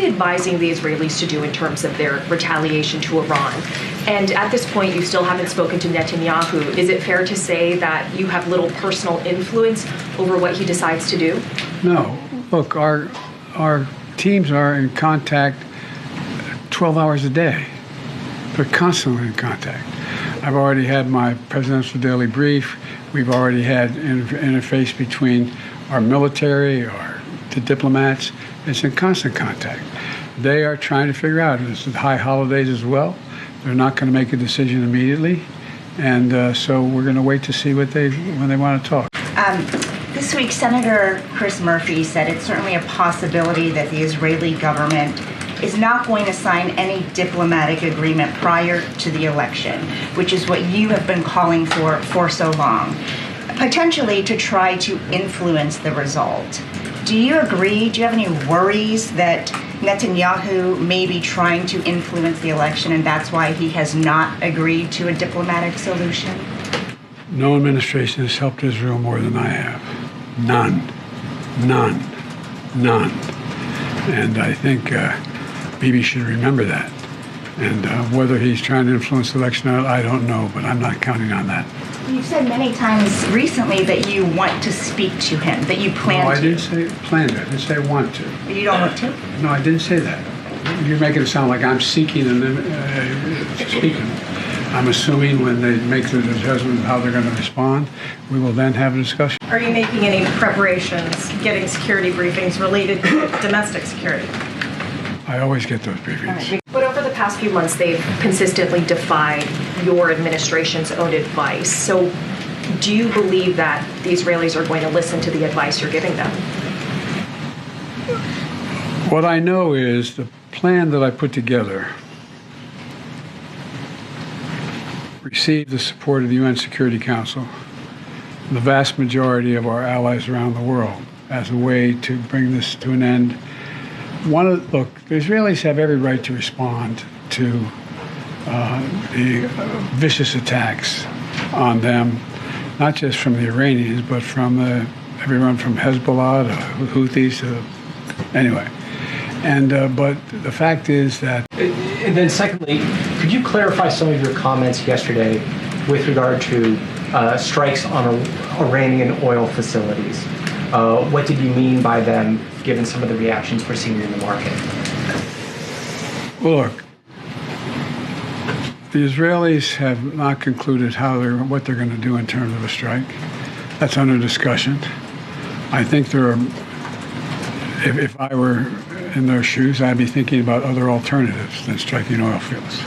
he advising the Israelis to do in terms of their retaliation to Iran? And at this point, you still haven't spoken to Netanyahu. Is it fair to say that you have little personal influence over what he decides to do? No. Look, our teams are in contact 12 hours a day. They're constantly in contact. I've already had my presidential daily brief. We've already had interface between our military, the diplomats. It's in constant contact. They are trying to figure out, it's high holidays as well. They're not going to make a decision immediately. And so we're going to wait to see when they want to talk. This week, Senator Chris Murphy said it's certainly a possibility that the Israeli government is not going to sign any diplomatic agreement prior to the election, which is what you have been calling for so long, potentially to try to influence the result. Do you agree? Do you have any worries that Netanyahu may be trying to influence the election and that's why he has not agreed to a diplomatic solution? No administration has helped Israel more than I have. None. And I think Bibi should remember that. And whether he's trying to influence the election or not, I don't know, but I'm not counting on that. You've said many times recently that you want to speak to him, that you plan to. No, I didn't say plan to. I didn't say want to. You don't want to? No, I didn't say that. You're making it sound like I'm seeking and speaking. I'm assuming when they make the judgment of how they're going to respond, we will then have a discussion. Are you making any preparations, getting security briefings related to domestic security? I always get those briefings. But over the past few months, they've consistently defied your administration's own advice. So do you believe that the Israelis are going to listen to the advice you're giving them? What I know is the plan that I put together received the support of the UN Security Council and the vast majority of our allies around the world as a way to bring this to an end. Look, the Israelis have every right to respond to the vicious attacks on them, not just from the Iranians, but from everyone from Hezbollah to Houthis anyway. And but the fact is that. And then secondly, could you clarify some of your comments yesterday with regard to strikes on Iranian oil facilities? What did you mean by them, given some of the reactions we're seeing in the market? Well, look, the Israelis have not concluded what they're going to do in terms of a strike. That's under discussion. I think if I were in their shoes, I'd be thinking about other alternatives than striking oil fields.